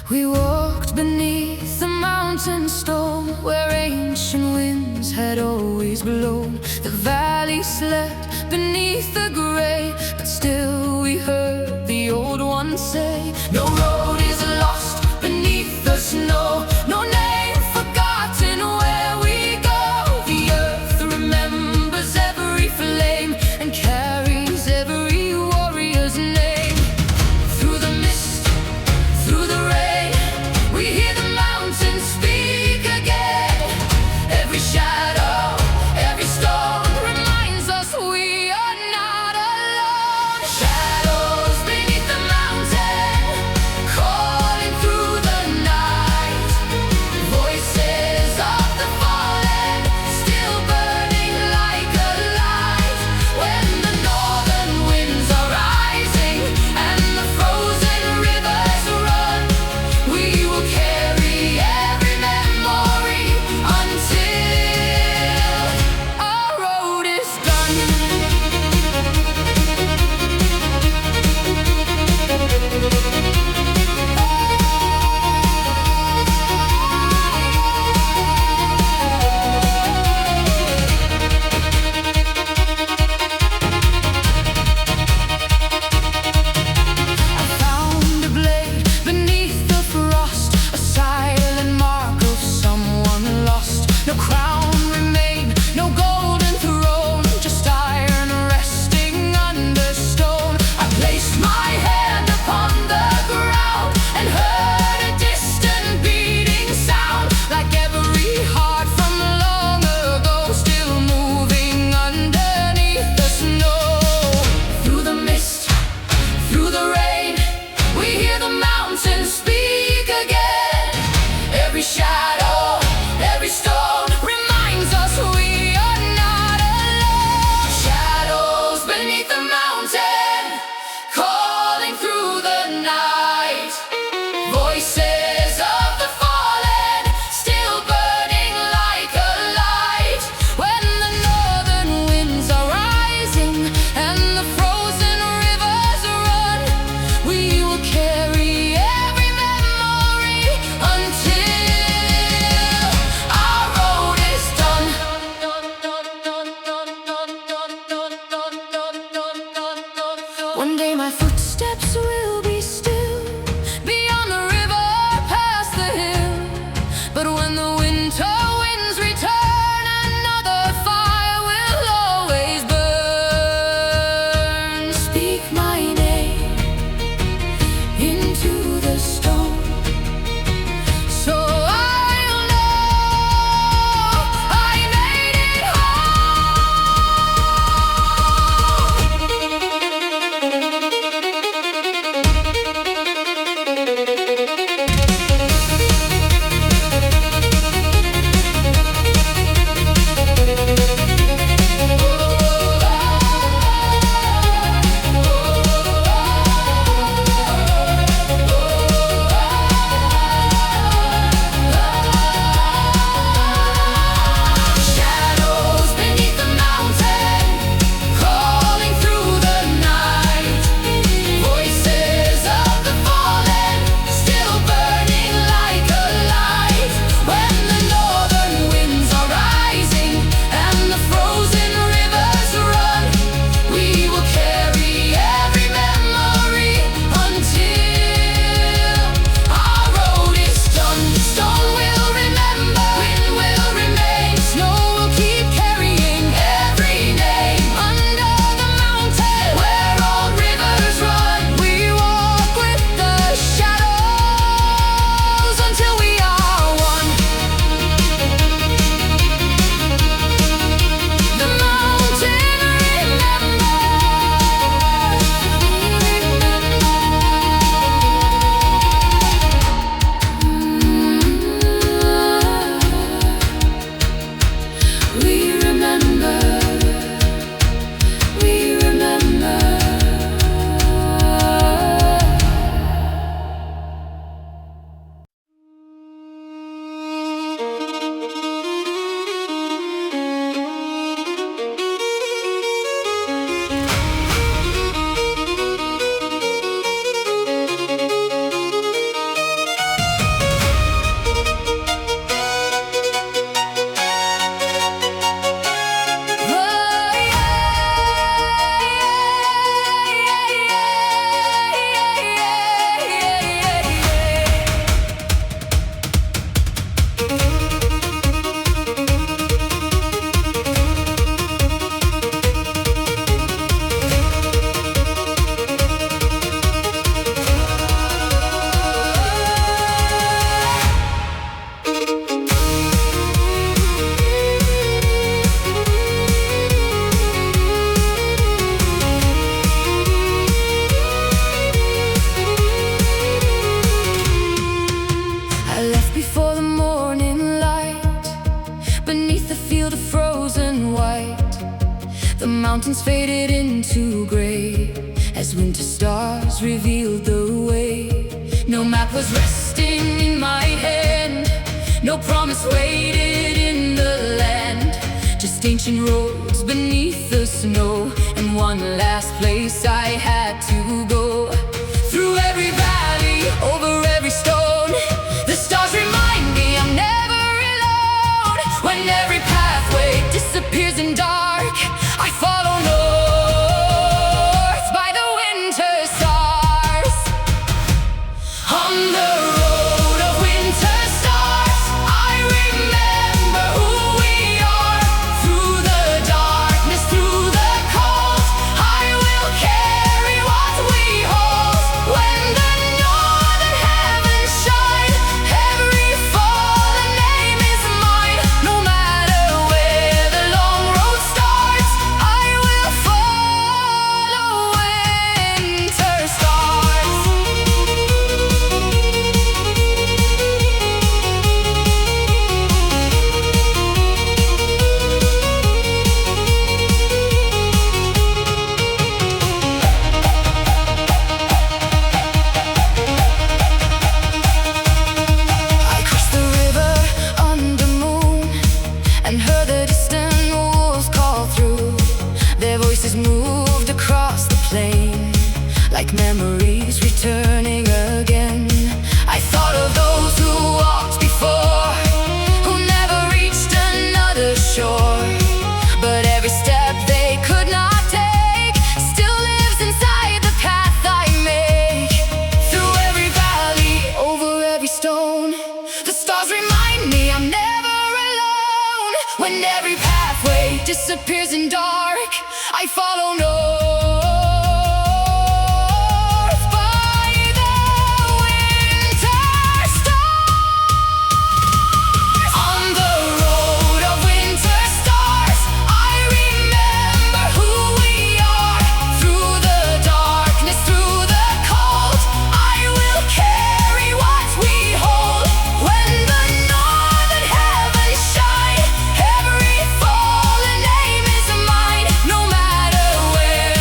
We walked beneath the mountain storm, where ancient winds had always blown. The valley slept beneath the grey, but still we heard the old one say, no road is lost beneath the snow, no name forgotten where we go. The earth remembers every flame and carries every warrior's name. Through the mist, through the rain, we hear the mountains speak again. Every shadow, every stone reminds us we are not alone. Shadows beneath the mountain, mountains faded into gray as winter stars revealed the way. No map was resting in my hand, no promise waited in the land. Just ancient roads beneath the snow, and one last place I had to go. Through every valley, over every stone, the stars remind me I'm never alone. When every pathway disappears in dark, I follow north by the winter stars. On the road of winter stars, I remember who we are. Through the darkness, through the cold, I will carry what we hold. When the northern heavens shine, every fallen name is mine. No matter where the long road starts, I will follow winter stars. I crossed the river under moon and heard the distant wolves call through. Their voices moved across the plain like memories returning again. I thought of those who walked before, who never reached another shore. But every step they could not take still lives inside the path I make. Through every valley, over every stone, the stars remind me I'm never alone. When every pathway disappears in dark, I follow north by the winter stars. On the road of winter stars, I remember who we are. Through the darkness, through the cold, I will carry what we hold. When the northern heavens shine, every fallen name is mine. No matter where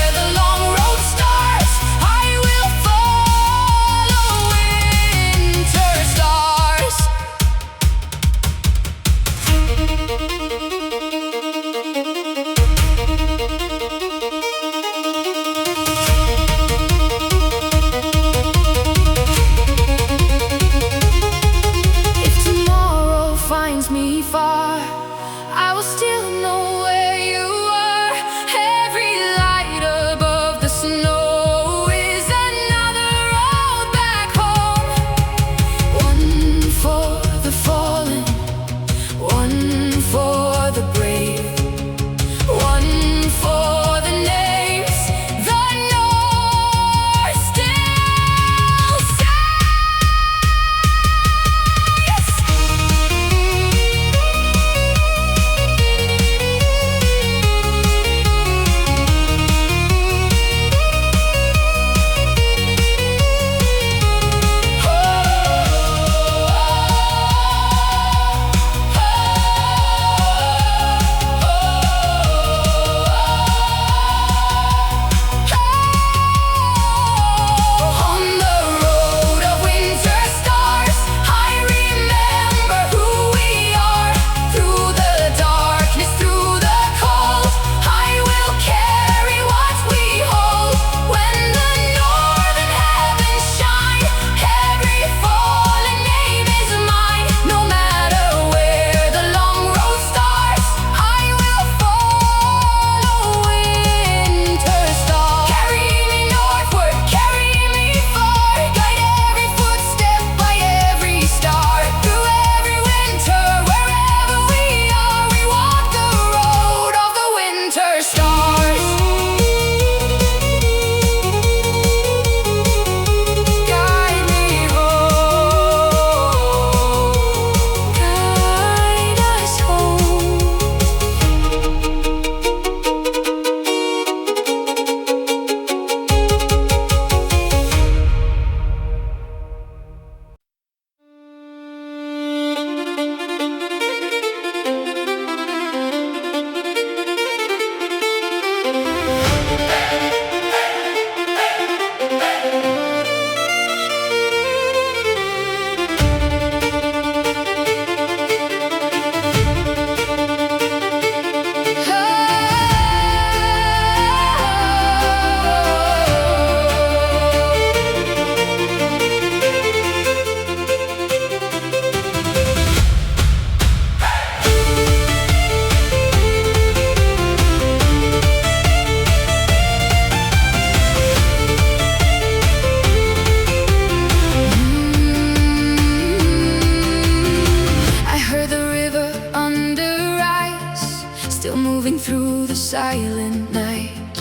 silent night.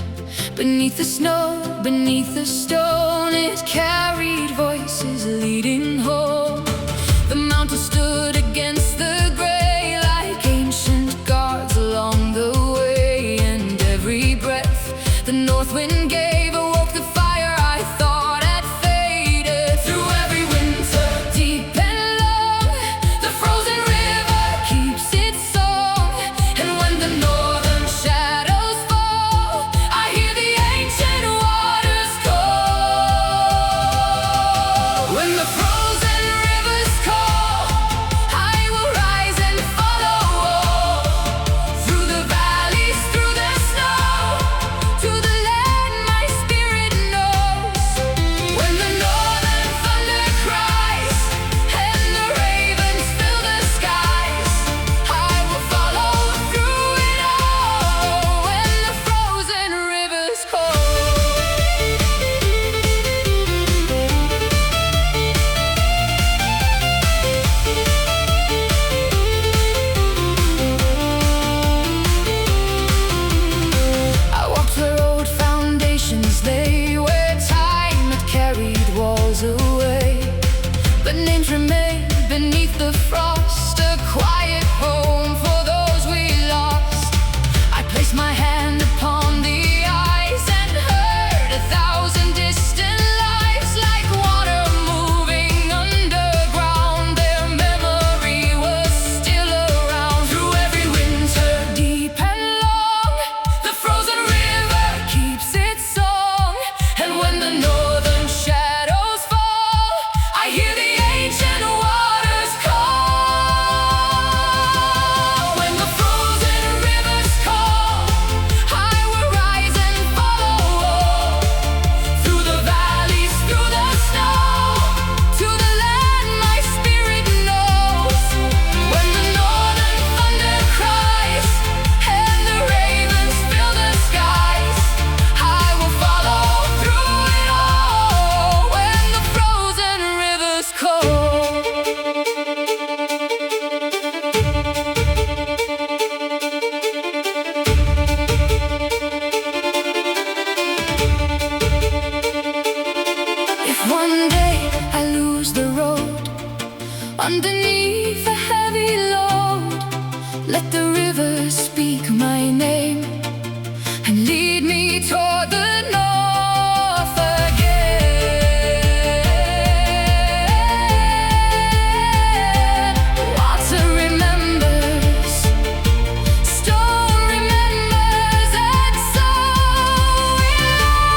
Beneath the snow, beneath the stone, it carried voices leading home. The mountain stood against the gray like ancient guards along the way. And every breath the north wind gave awoke the fire I thought had faded. Through every winter, deep and long, the frozen river keeps its song. And when the northern shadows fall, I hear the ancient waters call. When the frozen rivers call, I will rise and follow. Through the valleys, through the snow, to the land my spirit knows. When the northern thunder cries and the ravens fill the skies, I will follow through it all. When the frozen rivers call. I walked where old foundations lay, where time had carried walls away. But names remain beneath the frost, a quiet home for those we lost. I placed my hand upon the ice and heard 1,000 distant lives, like water moving underground. Their memory was still around. Through every winter, deep and long, the frozen river keeps its song. And when the northern shadows fall, I hear the ancient waters call. When the frozen rivers call, I will rise and follow. Through the valleys, through the snow, to the land my spirit knows. When the northern thunder cries and the ravens fill the skies, I will follow through it all. When the frozen rivers call. If one day I lose the road underneath a heavy load, let the river speak my name and lead me toward the north again. Water remembers, stone remembers, and so will I.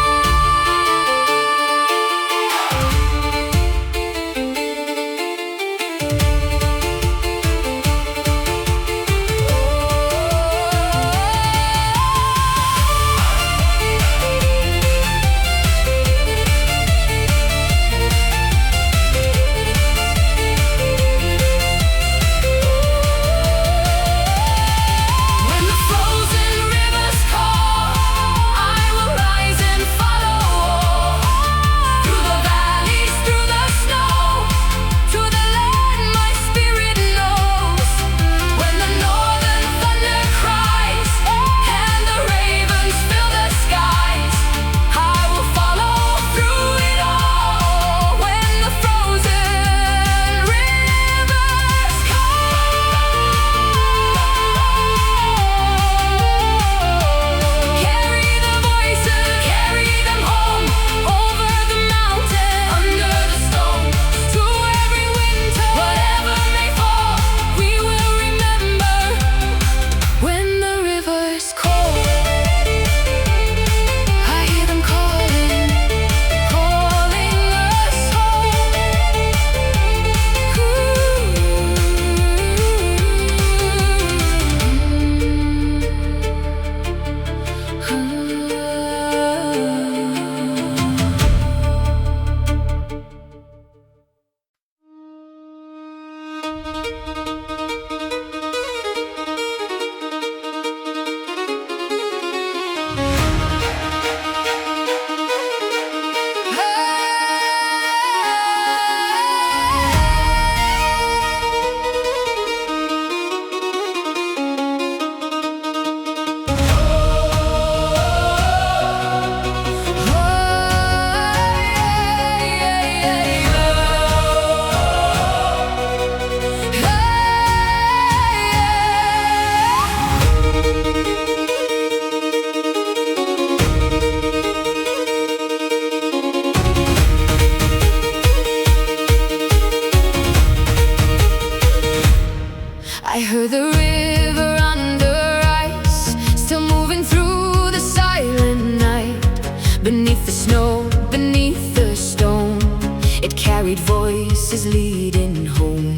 carried voices leading home.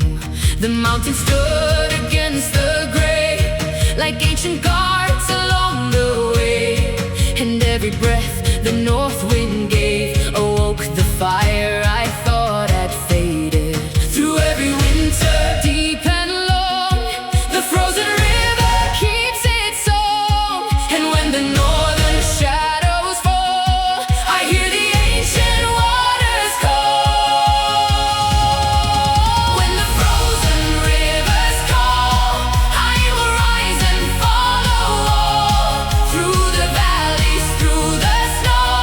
The mountain stood against the gray, like ancient guards along the way. And every breath the north wind gave awoke the fire I thought had faded. Through every winter, deep and long, the frozen river keeps its song. And when the northern shadows fall, I hear the ancient waters call. When the frozen rivers call, I will rise and follow all. Through the valleys, through the snow,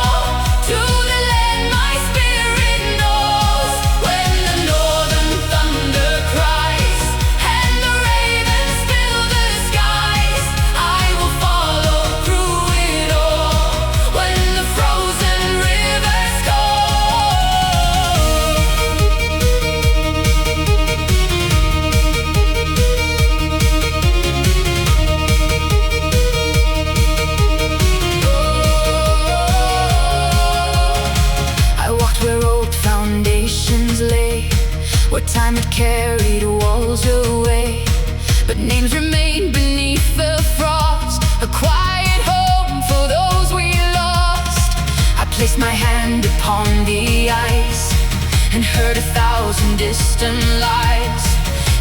to the land my spirit knows. When the northern thunder cries and the ravens fill the skies, I will follow through it all. When the frozen rivers I walked where old foundations lay, where time had carried walls away, but names remained beneath the frost, a quiet home for those we lost. I placed my hand upon the ice and heard 1,000 distant lies,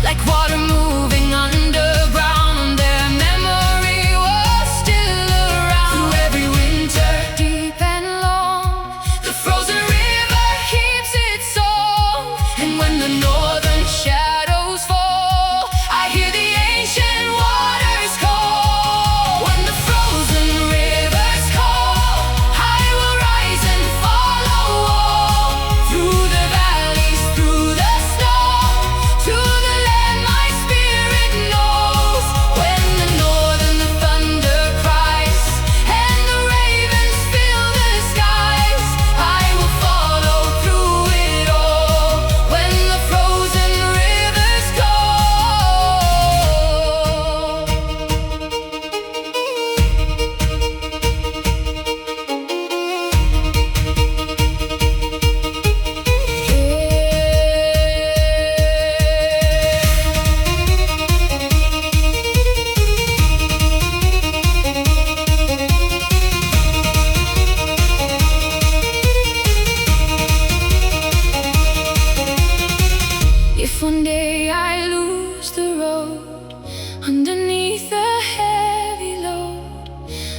like water moving underground. Their memory was still around. Through every winter, deep and long, the frozen river keeps its song. And when the northern shadows fall, I hear the ancient waters call. When the frozen rivers call, I will rise and follow all. Through the valleys, through the snow, to the land my spirit knows. When the northern thunder cries and the ravens fill the skies, I will follow through it all. When the frozen rivers If one day I lose the road underneath a heavy load,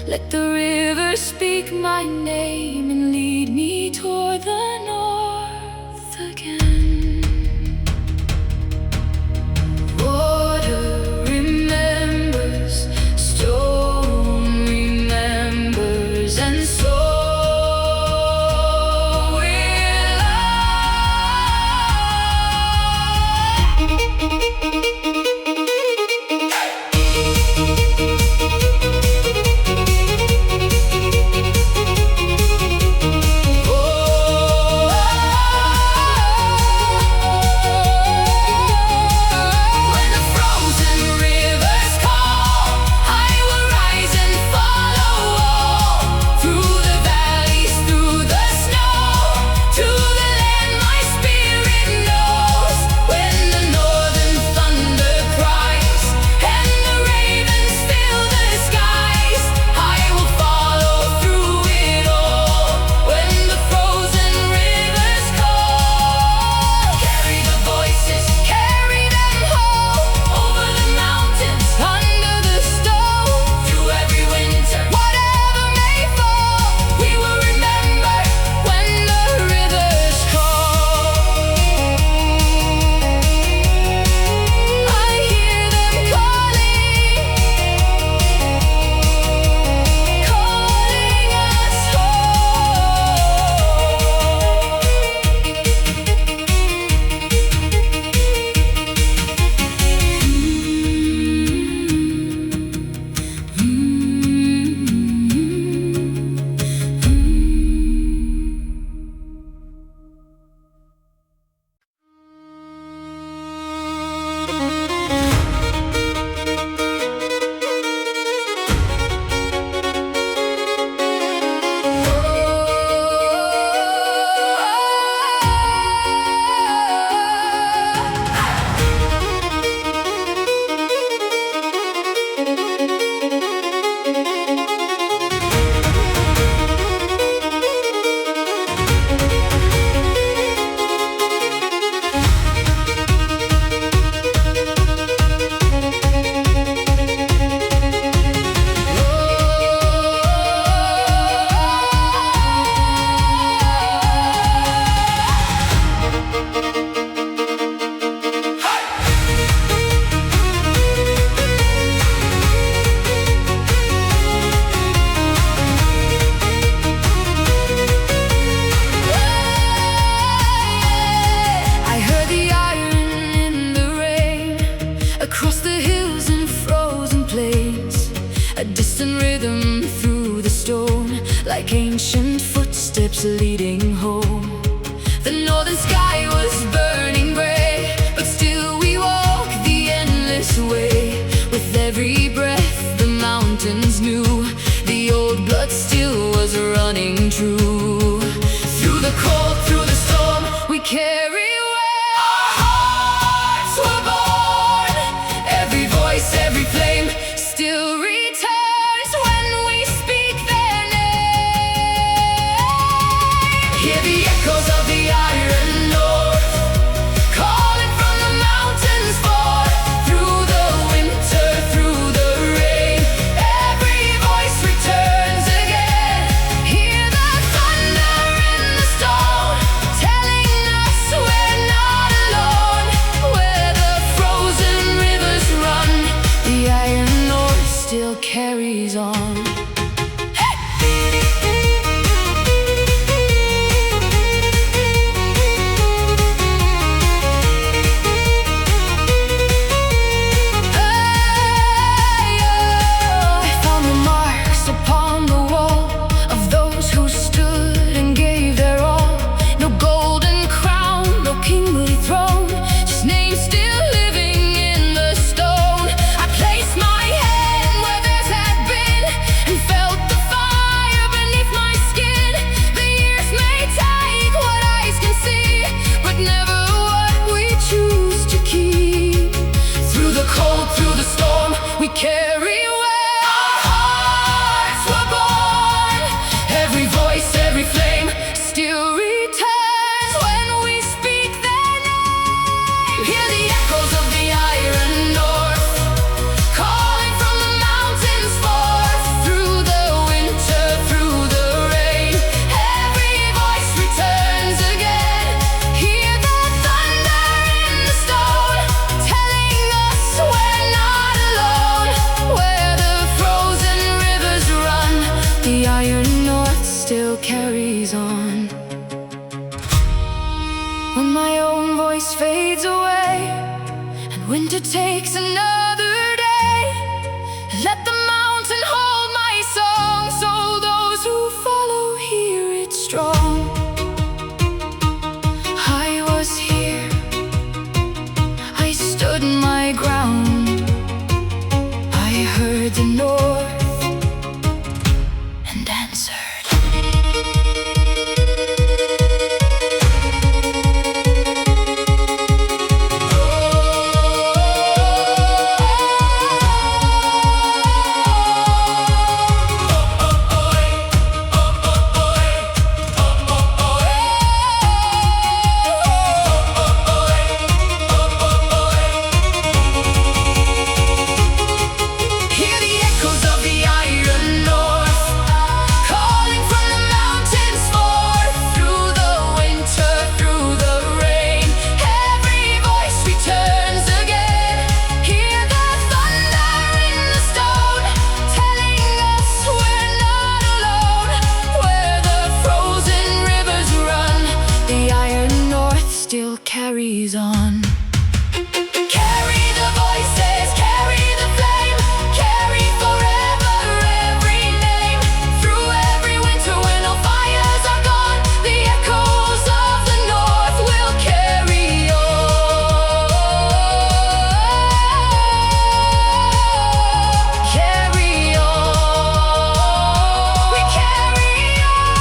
let the river speak my name and lead me toward the north again. Water remembers, stone remembers, and so will I. Oh, Across the hills and frozen plains, a distant rhythm through the storm, like ancient footsteps leading home. The northern sky was burning gray, but still we walk the endless way. With every breath the mountains knew the old blood still was running true. Through the cold, through the storm, we carry every flame still returns when we speak their name. Hear the echoes of the iron north, calling from the mountains far. Through the winter, through the rain, every voice returns again. Hear the thunder in the stone, telling us we're not alone. Where the frozen rivers run, the iron North still carries on. I found the marks upon the wall of those who stood and gave their all. No golden crown, no kingly throne, just names still living in the stone. I placed my hand where theirs had been and felt the fire beneath my skin. The years may take what eyes can see, but never what we choose to keep. Through the cold, through the storm, we carry where our hearts were born. Every voice, every flame still returns when we speak their name. Hear the echoes of the iron north, calling from the mountains forth. Through the winter, through the rain, every voice returns again. Hear the thunder in the stone, telling us we're not alone. Where the frozen rivers run, the iron north still carries on. When my own voice fades away and winter takes another day, let the mountain hold my song, so those who follow hear it strong. I was here, I stood my ground, I heard the north and answered. Hear the echoes of the iron north, calling from the mountains forth. Through the winter, through the rain, every voice returns again. Hear the thunder in the stone, telling us we're not alone. Where the frozen rivers run, the iron north still carries on. Carry the voices, carry the flame, carry forever every name. Through every winter when all fires are gone, the echoes of the north will carry on. Carry on. We carry on.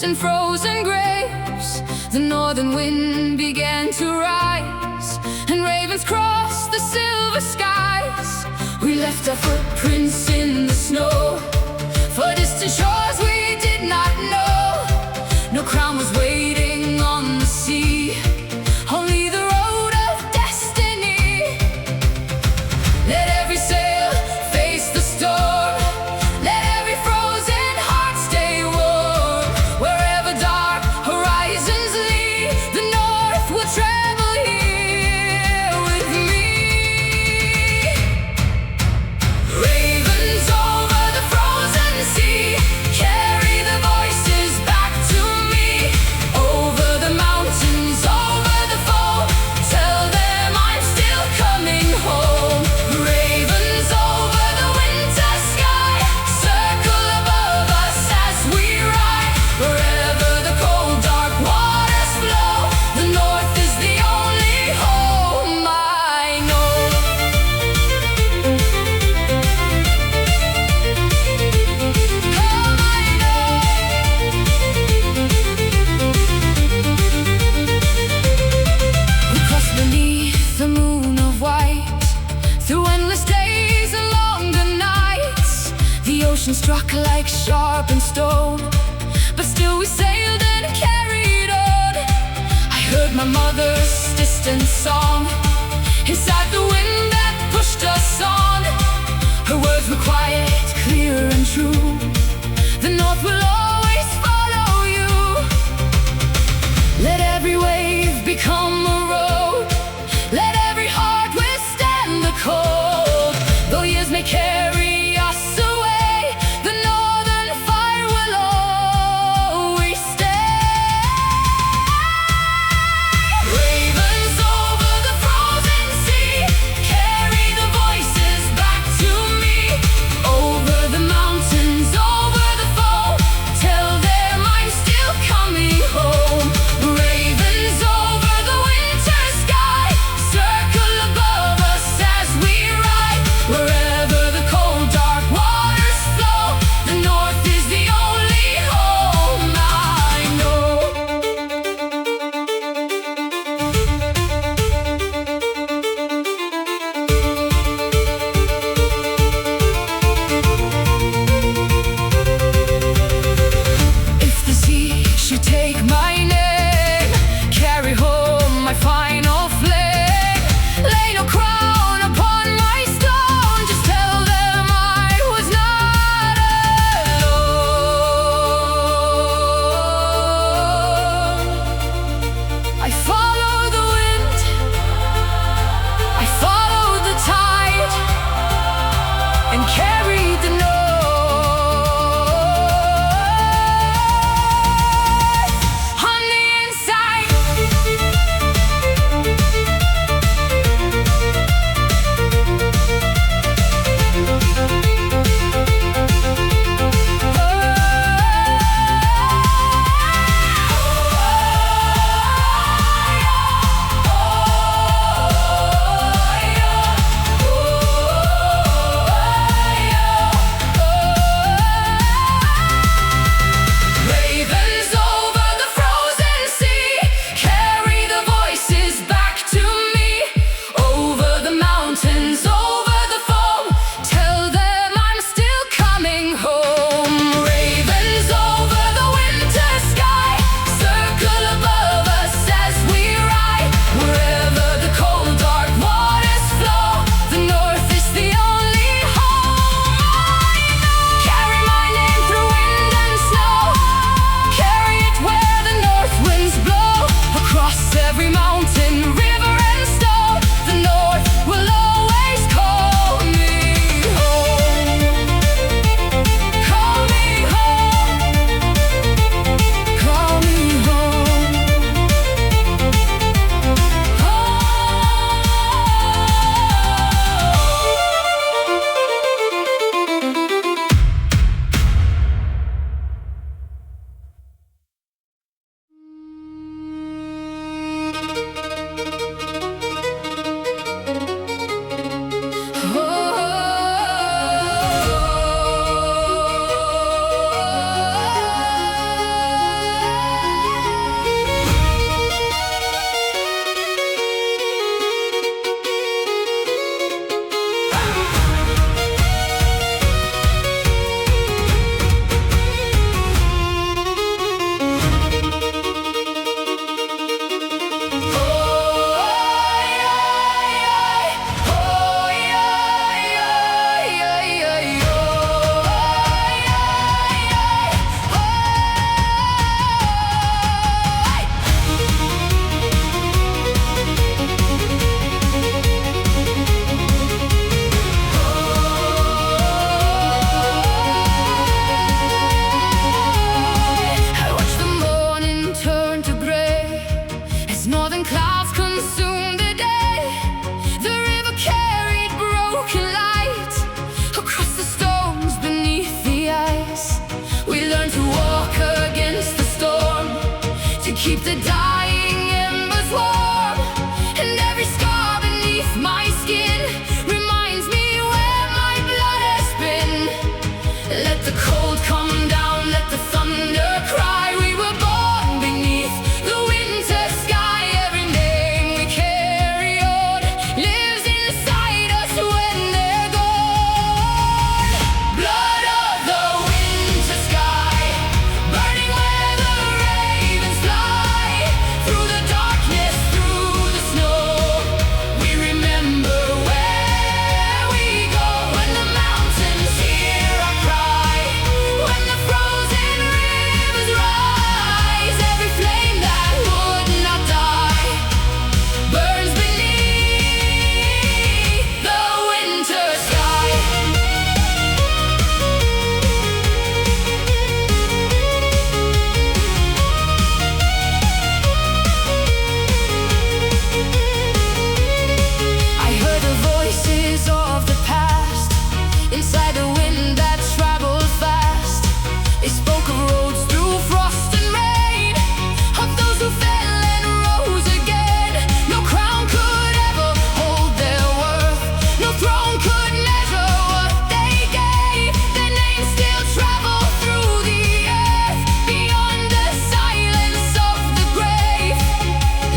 and frozen graves. The northern wind began to rise, and ravens crossed the silver skies. We left our footprints in the snow, for distant shores we did not know. No crown was waiting on the sea, only the road of destiny. Let every sail face the storm, let every frozen heart stay warm. Wherever dark horizons lead, the north will travel here with me. Ravens over the frozen sea, carry the voices back to me. Over the mountains, over the foam, tell them I'm still coming home. Ravens over the winter sky, circle above us as we ride. Wherever the cold dark waters flow, the north is the only home I know. Home I know. We crossed beneath the moon of white, through endless days and longer nights. The ocean struck like sharpened stone, but still we sailed and carried on. I heard my mother's distant song inside the wind that pushed us on. Her words were quiet, clear and true. The north will always follow you. Let every wave become a road, let every heart withstand the cold. Though years may carry us away, the northern fire will always stay. Ravens over the frozen sea, carry the voices back to me. Over the mountains, the dying embers warm, and every scar beneath my skin reminds me where my blood has been. Let the cold come down, let the thunder cry. We were born beneath the winter sky. Every name we carry on lives inside us when they're gone. Blood of the winter sky, burning where the ravens fly. Through the darkness, through the snow, we remember where we go. When the mountains hear our cry, when the frozen rivers rise, every flame that would not die burns beneath the winter sky. I heard the voices of the past inside the wind that traveled fast. They spoke of roads through frost and rain, of those who fell and rose again. No crown could ever hold their worth, no throne could measure what they gave. Their names still travel through the earth, beyond the silence of the grave.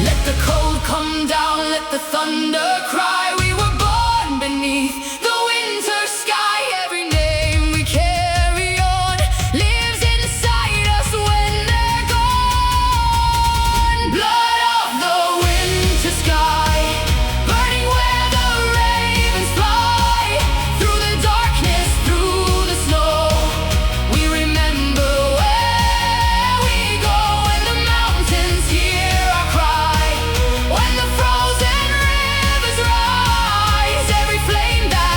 Let the cold come down, let the thunder cry. We were born beneath the winter sky. Every name we carry on lives inside us when they're gone. Blood of the winter sky, burning where the ravens fly. Through the darkness, through the snow, we remember where we go. When the mountains hear our cry, when the frozen rivers rise, every flame that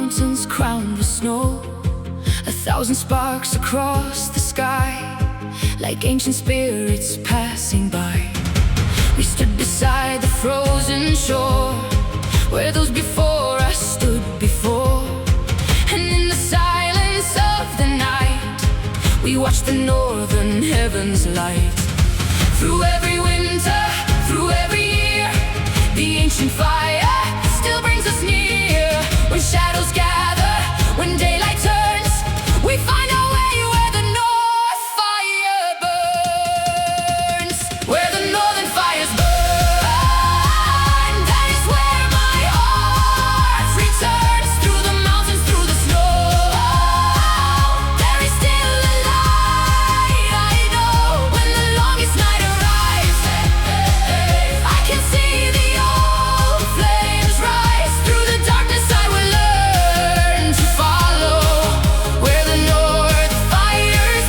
mountains crowned with snow. 1,000 sparks across the sky, like ancient spirits passing by. We stood beside the frozen shore, where those before us stood before. And in the silence of the night, we watched the northern heavens light. Through every winter, through every year, the ancient fire still brings us near. When shadows gather, when daylight turns, we find our way where the north fire burns. Where the northern fires burn, that is where my heart returns. Through the mountains, through the snow, there is still a light, I know. When the longest night arrives, I can see the old flames rise. Through the darkness I will learn to follow where the north fires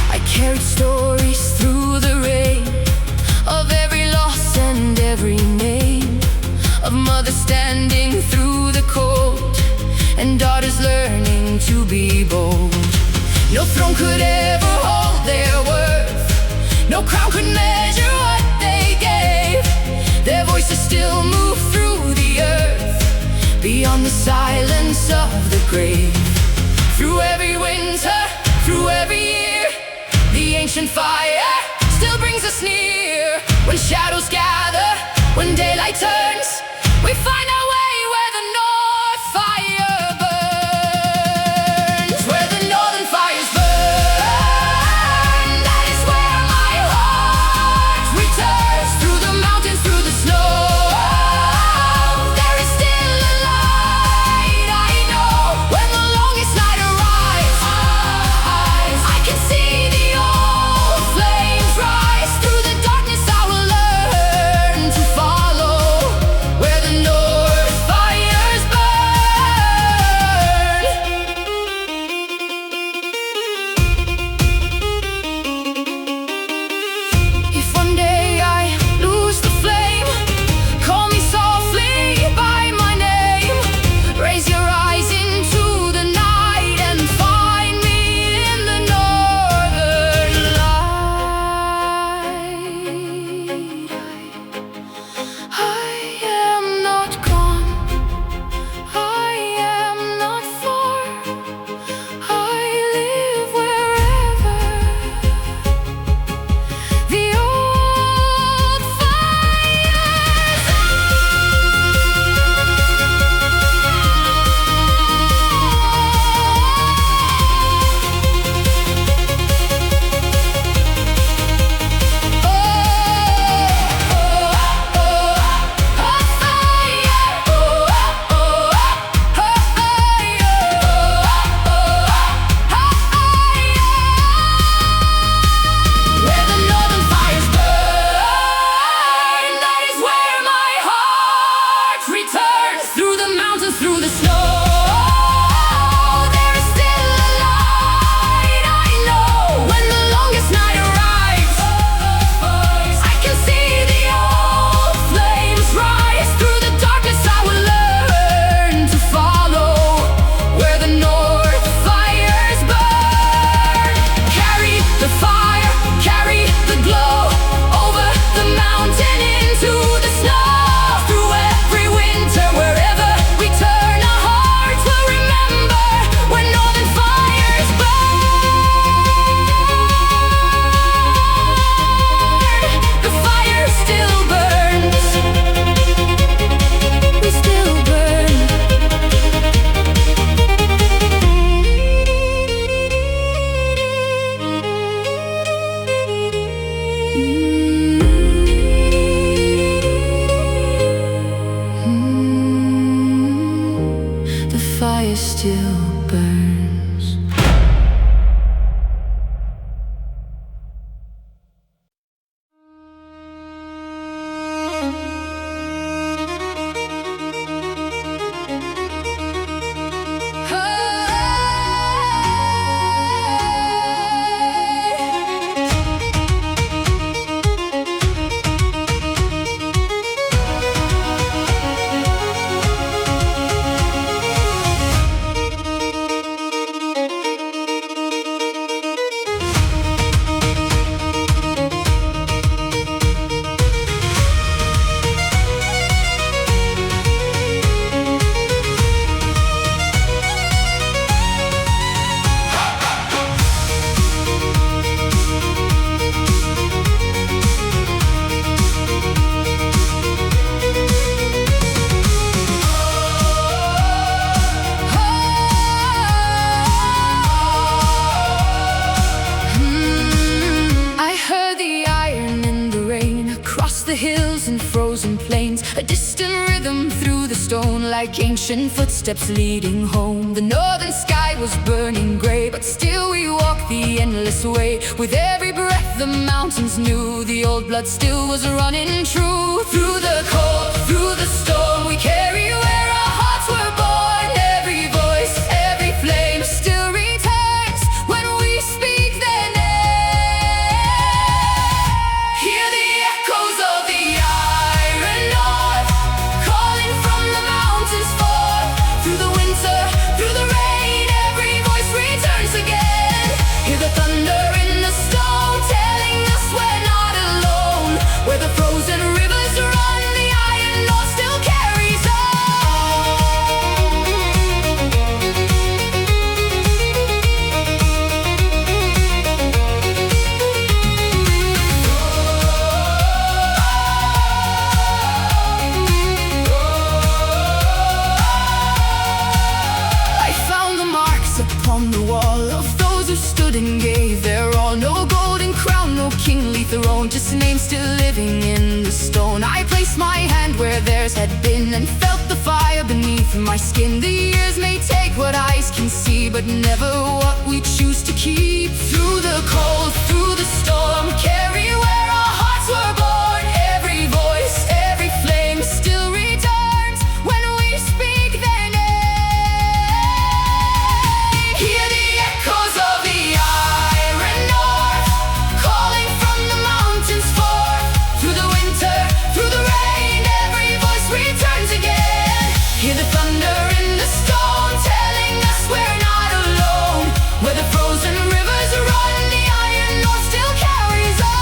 I carried stories through the rain of every loss and every name, of mothers standing through the cold and daughters learning to be bold. No throne could ever hold their worth, no crown could measure what they gave. Their voices still move through the earth, beyond the silence of the grave. Through every winter, through every year, the ancient fire still brings us near. When shadows gather, when daylight turns, we find our way where the north fire burns. Where the northern fires burn, that is where my heart returns. Through the mountains, through the snow, there is still a light, I know. When the longest night arrives, I can see the old flames rise. Through the darkness I will learn to follow where the north fires burn. If one day I lose the flame, call me softly by my name. Raise your eyes into the night and find me in the northern light. I am not gone, I am not far, I live wherever the old fires where the northern fires burn, that is where my heart returns. Through the mountains, through the snow, there is still a light, I know. When the longest night arrives, I can see the old flames rise. Through the darkness I will learn to follow where the north fires burn. Carry the fire, carry the glow, over the mountain into the snow. Through every winter, wherever we turn, our hearts will remember when northern fires burn. The fire still burns, we still burn. The fire still burns. stone, like ancient footsteps leading home. The northern sky was burning gray, but still we walked the endless way. With every breath the mountains knew the old blood still was running true. Through the cold, through the storm, we carry where our hearts were born. Every voice, every flame still returns when we speak their name. Hear the echoes of the iron north, calling from the mountains forth. Through the winter, through the rain, every voice returns again. Hear the thunder in the stone, telling us we're not alone. Where the frozen rivers run, the iron north still carries on. I found the marks upon the wall of those who stood and gave their all. No golden crown, no kingly throne, just names still living in the stone. I placed my hand where theirs had been and felt the fire beneath my skin. The years may take what eyes can see, but never what we choose to keep. Through the cold, through the storm, carry where our hearts were born. Every voice, every flame still returns when we speak their name. Hear the echoes of the iron north, calling from the mountains forth. Through the winter, through the rain, every voice returns again. Hear the thunder in the stone, telling us we're not alone. Where the frozen rivers run, the iron north still carries on.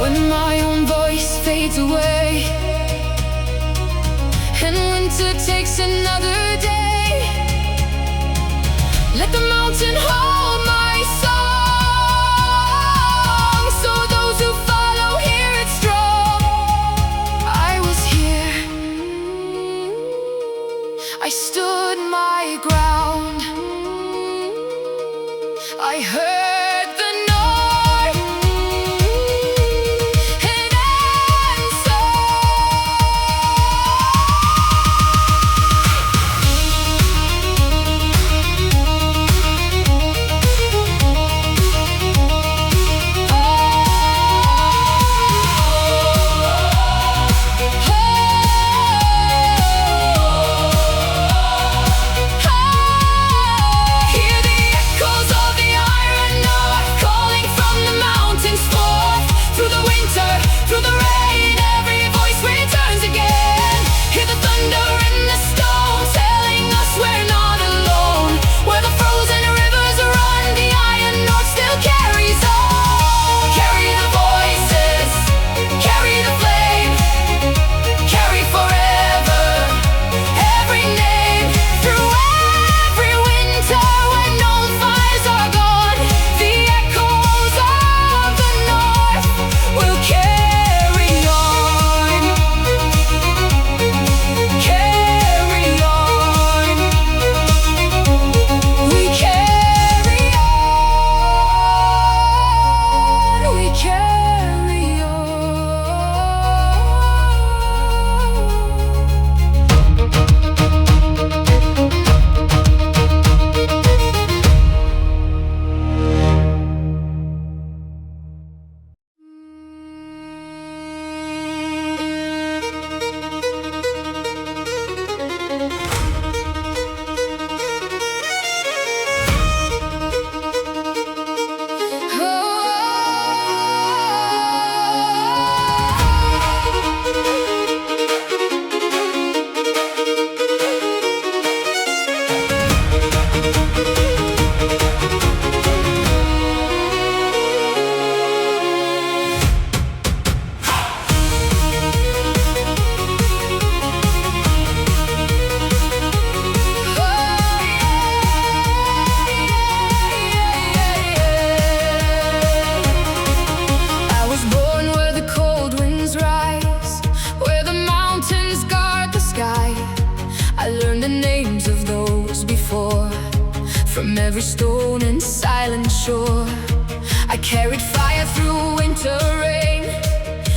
When my own voice fades away and winter takes another day, let the mountain hold my song, so those who follow hear it strong. I was here, I stood my ground, I heard the north and answered. from every stone and silent shore. I carried fire through winter rain.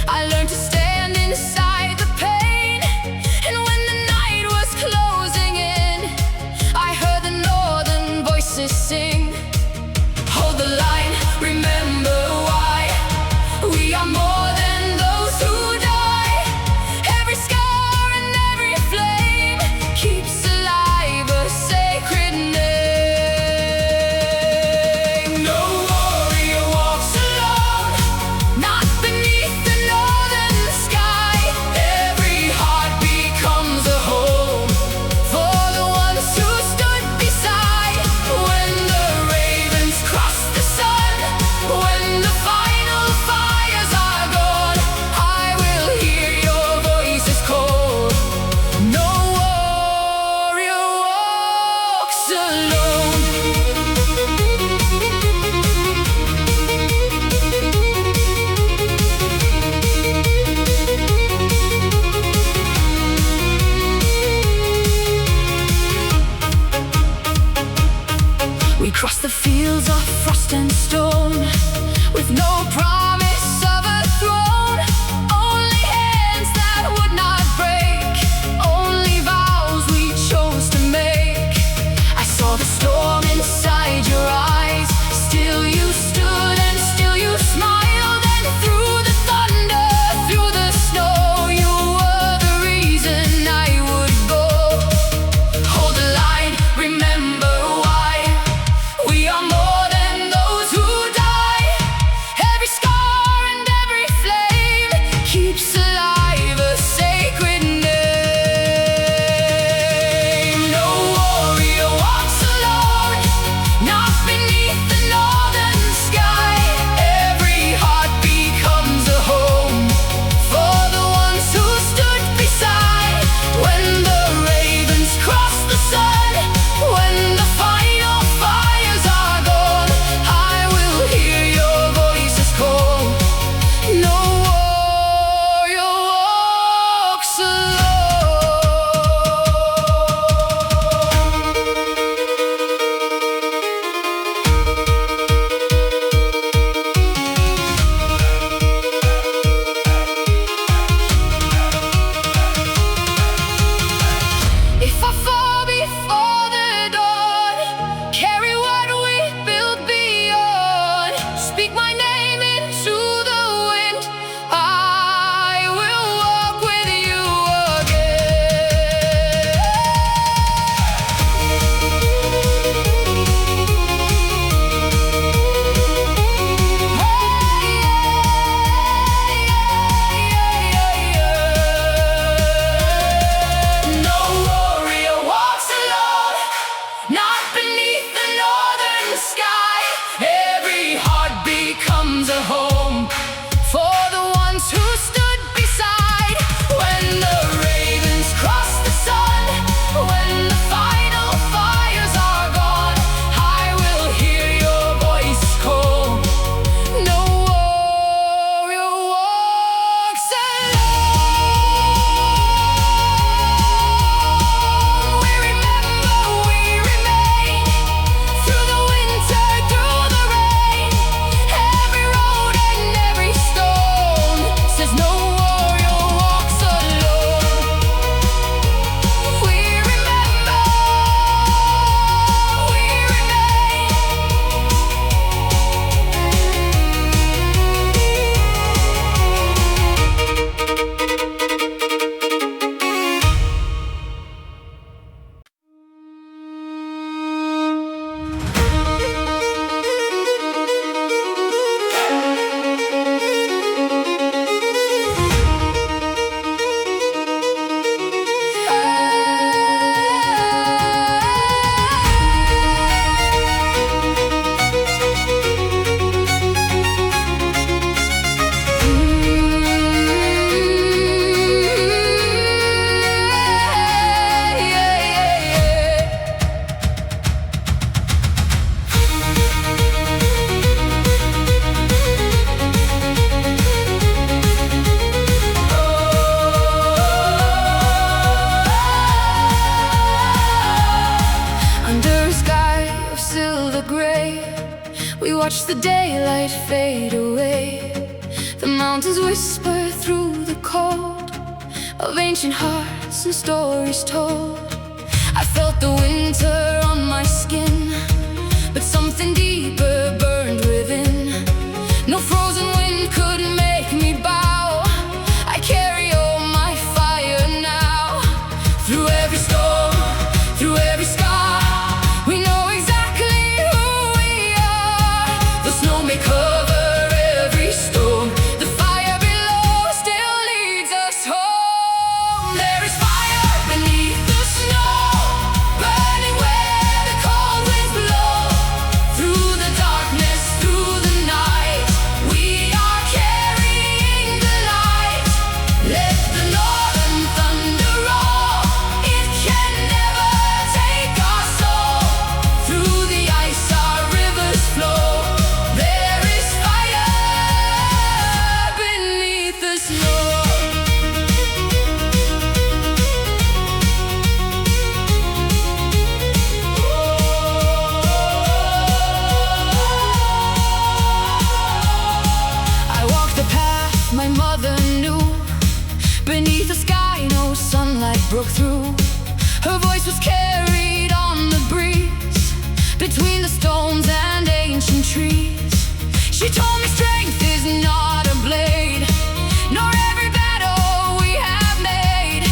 I learned to stand inside the pain. And when the night was closing in, I heard the northern voices sing. Hold the line, remember why. We are more than those who die. Every scar and every flame keeps alive a sacred name. No warrior walks alone, not beneath the northern sky. Every heart becomes a home for the ones who stood beside. When the ravens cross the sun, when the final fires are gone, I will hear your voices call. No warrior walks alone. We crossed the fields of frost and stone, with no promise of a throne. Only hands that would not break, only vows we chose to make. I saw the storm inside your eyes. Still you stood and still you smiled. And through the thunder, through the snow, you were the reason I would go. Hold the line, remember why. We are more than those who die. Every scar the daylight fade away. The mountains whisper through the cold of ancient hearts and stories told. I felt the winter on my skin, but something deeper burned within. No frozen wind could make me bow. I carry all my fire now. Through every storm, through every scar, we know exactly who we are. The snow may cover every stone, the fire below still leads us home. There is fire beneath the snow, burning where the cold winds blow. Through the darkness, through the night, we are carrying the light. Let the northern thunder roll, it can never take our soul. Through the ice our rivers flow. There is fire beneath the snow. I walked the path my mother knew. Beneath the sky no sunlight broke through. Her voice was carried on the breeze, between the stones and ancient trees. She told me strength is not a blade, nor every battle we have made.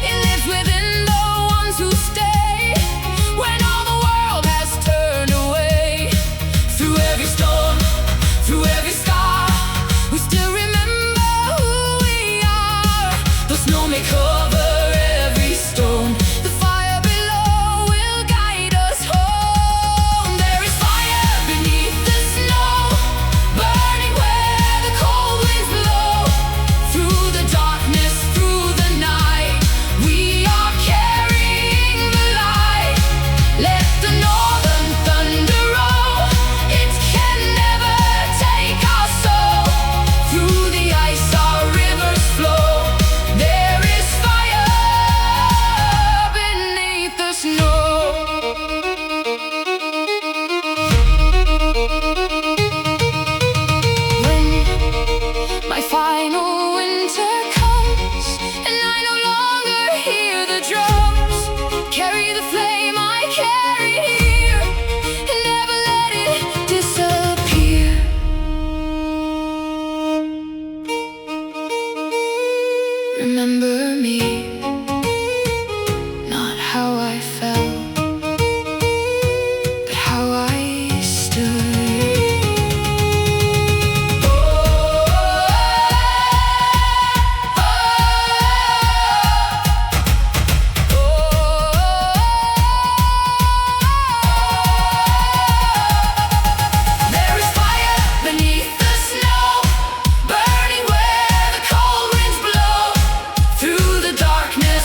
It lives within the ones who stay, when all the world has turned away. Through every storm, through every scar, we still remember who we are. The snow may cover every stone, the fire below will guide us home. There is fire beneath the snow, burning where the cold winds blow. Through the darkness, through the night, we are carrying the light. Let the northern thunder roll, it can never take our soul. Through the ice our rivers flow. There is fire beneath the snow. When my final winter comes, and I no longer hear the drums, carry the flame I carry here, and never let it disappear. Remember me, not how I felt, but how I stood. There is fire beneath the snow, burning where the cold winds blow. Through the darkness,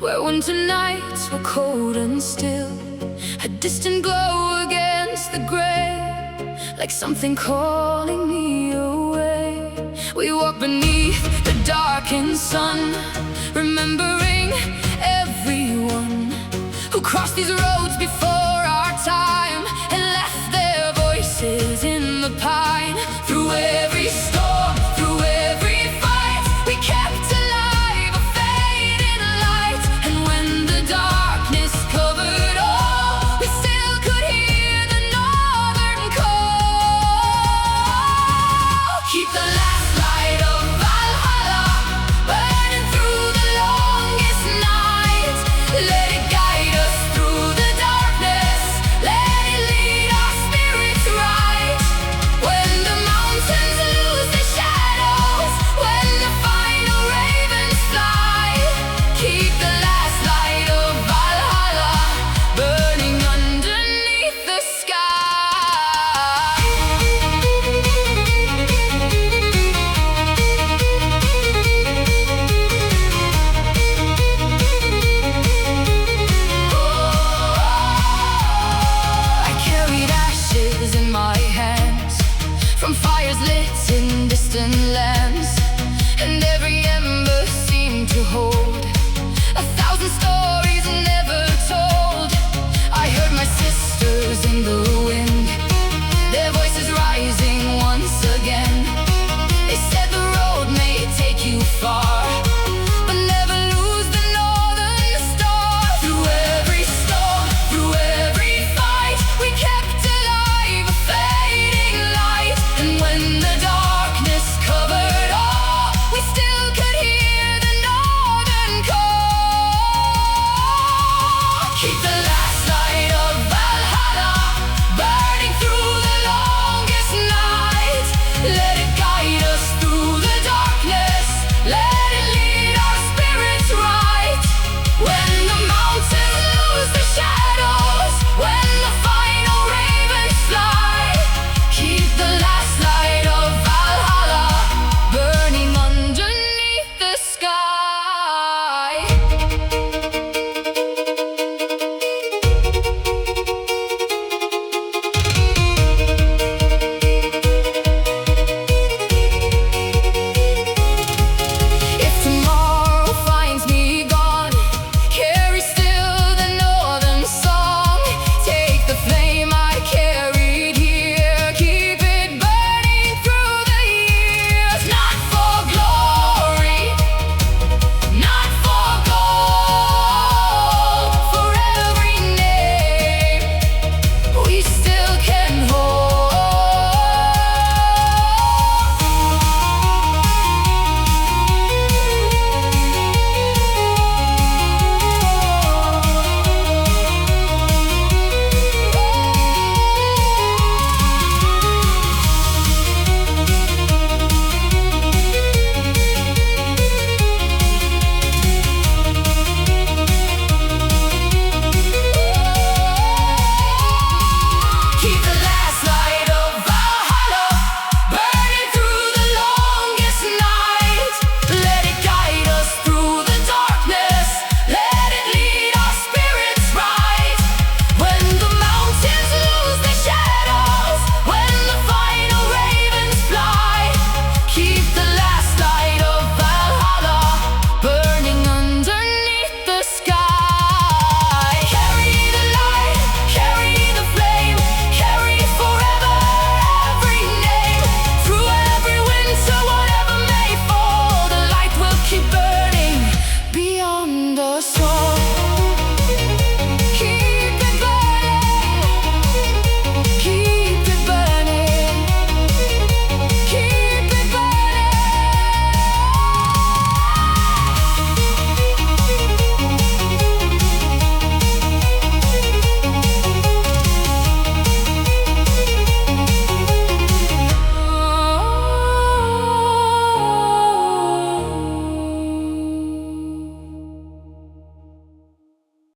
where winter nights were cold and still. A distant glow against the gray, like something calling me away. We walk beneath the darkened sun, remembering everyone who crossed these roads before our time and left their voices in the pine. Through every storm, through every fight, we kept alive a fading light. And when the darkness covered all, we still could hear the northern call. Keep the last light of Valhalla burning through the longest night. Let it guide us through the darkness, let it lead our spirits right. When the mountains lose their shadows, when the final ravens fly, keep the last light of Valhalla burning underneath the sky. I carried ashes in my hands from fires lit in distant lands.